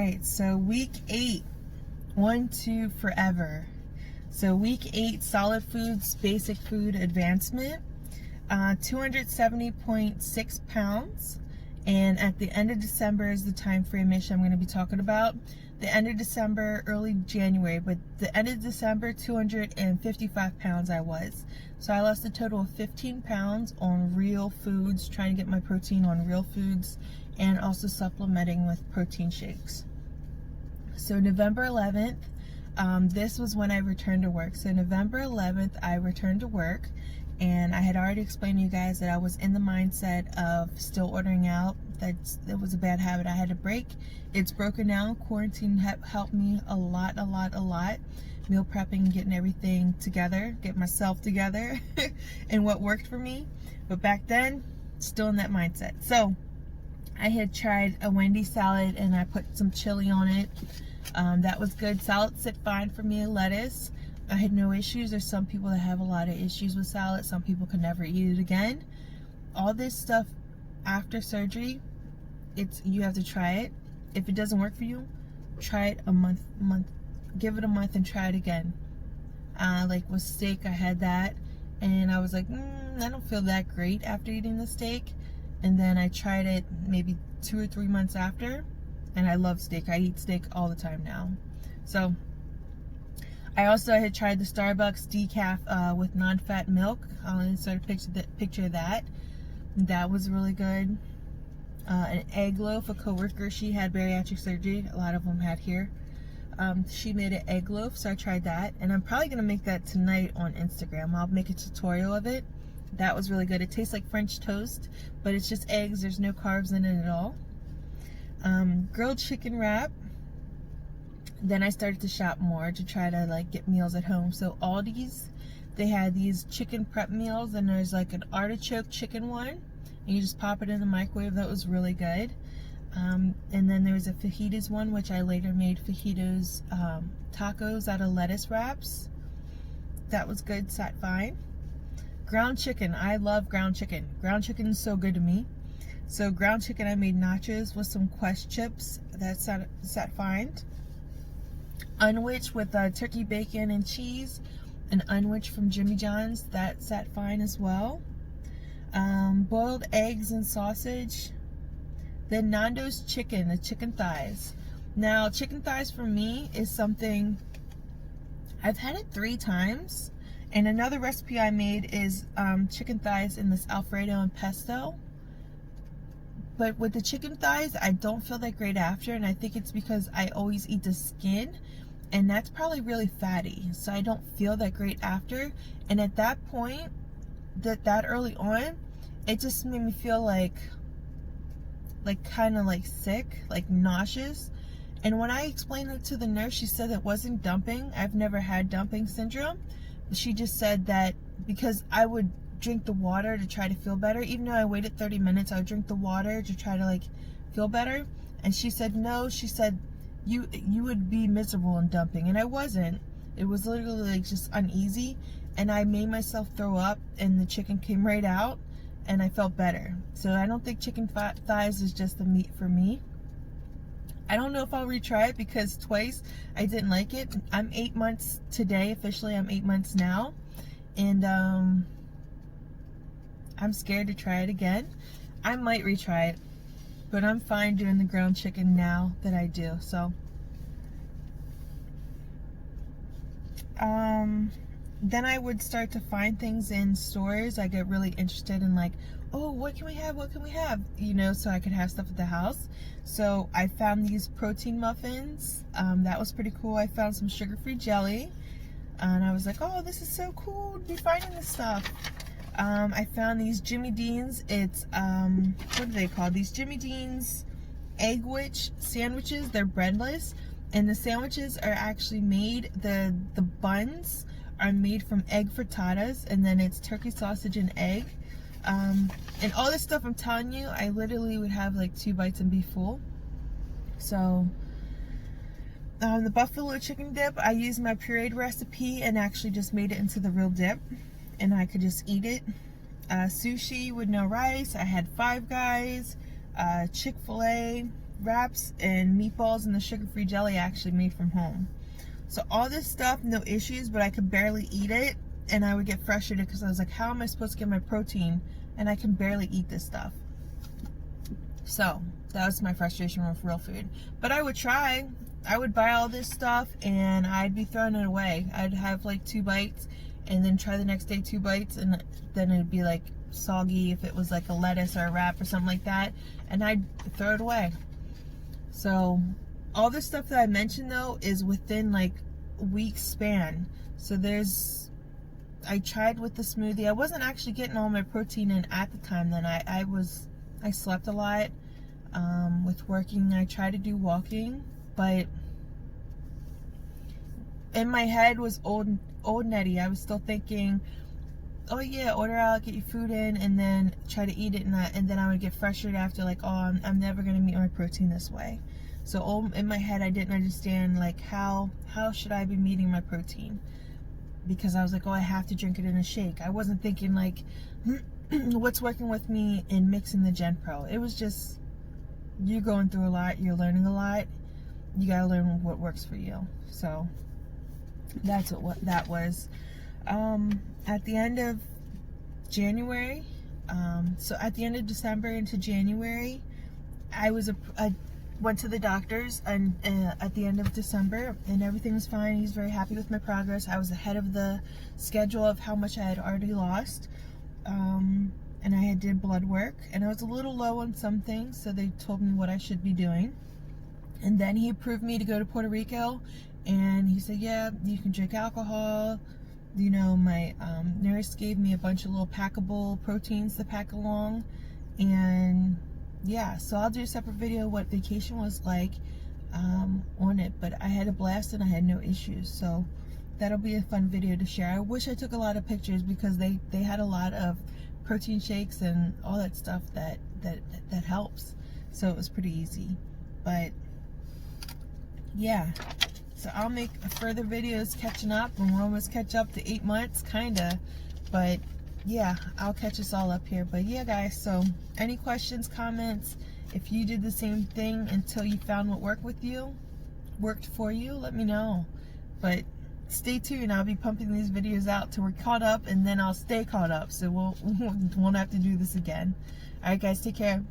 right, so week 8, 1, 2, forever. So week 8, solid foods, basic food advancement, 270.6 pounds. And at the end of December is the time frame issue I'm going to be talking about. The end of December, early January, but the end of December, 255 pounds I was. So I lost a total of 15 pounds on real foods, trying to get my protein on real foods, and also supplementing with protein shakes. So November 11th, this was when I returned to work. So November 11th, I returned to work, and I had already explained to you guys that I was in the mindset of still ordering out. That was a bad habit I had to break. It's broken now. Quarantine helped me a lot. Meal prepping and getting everything together, get myself together, and what worked for me. But back then, still in that mindset. So I had tried a Wendy's salad and I put some chili on it. That was good. Salad sit fine for me. Lettuce, I had no issues. There's some people that have a lot of issues with salad. Some people can never eat it again. All this stuff after surgery, you have to try it. If it doesn't work for you, try it a month, give it a month and try it again. Like with steak, I had that and I was like, I don't feel that great after eating the steak. And then I tried it maybe 2 or 3 months after, and I love steak. I eat steak all the time now. So I also had tried the Starbucks decaf with non-fat milk. I'll insert a picture of that. That was really good. An egg loaf. A coworker, she had bariatric surgery. A lot of them had here. She made an egg loaf, so I tried that. And I'm probably going to make that tonight on Instagram. I'll make a tutorial of it. That was really good. It tastes like French toast, but it's just eggs. There's no carbs in it at all. Grilled chicken wrap. Then I started to shop more to try to like get meals at home. So Aldi's, they had these chicken prep meals, and there's like an artichoke chicken one, and you just pop it in the microwave. That was really good. And then there was a fajitas one, which I later made fajitas tacos out of lettuce wraps. That was good, sat fine. Ground chicken. I love ground chicken. Ground chicken is so good to me. So ground chicken, I made nachos with some Quest chips. That sat fine. Unwich with turkey bacon and cheese. An unwich from Jimmy John's. That sat fine as well. Boiled eggs and sausage. Then Nando's chicken, the chicken thighs. Now, chicken thighs for me is something, I've had it 3 times. And another recipe I made is chicken thighs in this Alfredo and pesto. But with the chicken thighs, I don't feel that great after, and I think it's because I always eat the skin, and that's probably really fatty, so I don't feel that great after. And at that point, that early on, it just made me feel like kind of like sick, like nauseous. And when I explained it to the nurse, she said it wasn't dumping. I've never had dumping syndrome. She just said that because I would drink the water to try to feel better. Even though I waited 30 minutes, I would drink the water to try to like feel better. And she said no. She said you would be miserable in dumping, and I wasn't. It was literally like just uneasy, and I made myself throw up, and the chicken came right out, and I felt better. So I don't think chicken thighs is just the meat for me. I don't know if I'll retry it because twice I didn't like it. I'm 8 months today. Officially, I'm 8 months now. And I'm scared to try it again. I might retry it. But I'm fine doing the ground chicken now that I do. So, then I would start to find things in stores. I get really interested in like, oh, what can we have? What can we have? You know, so I could have stuff at the house. So I found these protein muffins. That was pretty cool. I found some sugar-free jelly. And I was like, oh, this is so cool to be finding this stuff. I found these Jimmy Dean's. It's, what are they called? These Jimmy Dean's egg witch sandwiches. They're breadless. And the sandwiches are actually made, the buns are made from egg frittatas. And then it's turkey sausage and egg. And all this stuff I'm telling you, I literally would have like 2 bites and be full. So, the buffalo chicken dip, I used my pureed recipe and actually just made it into the real dip. And I could just eat it. Sushi with no rice. I had Five Guys, Chick-fil-A, wraps and meatballs and the sugar-free jelly I actually made from home. So all this stuff, no issues, but I could barely eat it, and I would get frustrated because I was like, how am I supposed to get my protein and I can barely eat this stuff? So that was my frustration with real food. But I would try. I would buy all this stuff and I'd be throwing it away. I'd have like 2 bites and then try the next day 2 bites, and then it'd be like soggy if it was like a lettuce or a wrap or something like that, and I'd throw it away. So all this stuff that I mentioned though is within like a week span. So I tried with the smoothie. I wasn't actually getting all my protein in at the time. Then I slept a lot with working. I tried to do walking, but in my head was old Nettie. I was still thinking, oh yeah, order out, get your food in, and then try to eat it, and then I would get frustrated after, like, oh, I'm never gonna meet my protein this way. So in my head, I didn't understand like how should I be meeting my protein, because I was like, oh, I have to drink it in a shake. I wasn't thinking like what's working with me in mixing the genepro. It was just, you're going through a lot, you're learning a lot, you gotta learn what works for you. So that's what that was. At the end of January, so at the end of December into January, I went to the doctors and at the end of December, and everything was fine. He's very happy with my progress. I was ahead of the schedule of how much I had already lost, and I had did blood work, and I was a little low on some things, so they told me what I should be doing. And then he approved me to go to Puerto Rico, and he said, yeah, you can drink alcohol. You know, my nurse gave me a bunch of little packable proteins to pack along, and yeah, so I'll do a separate video what vacation was like on it, but I had a blast and I had no issues, so that'll be a fun video to share. I wish I took a lot of pictures because they had a lot of protein shakes and all that stuff that helps, so it was pretty easy. But yeah, so I'll make further videos catching up, and we'll almost catch up to 8 months, kinda, but yeah, I'll catch us all up here. But yeah, guys, so any questions, comments, if you did the same thing until you found what worked for you, let me know. But stay tuned, I'll be pumping these videos out till we're caught up, and then I'll stay caught up, so we'll won't have to do this again. Alright guys, take care.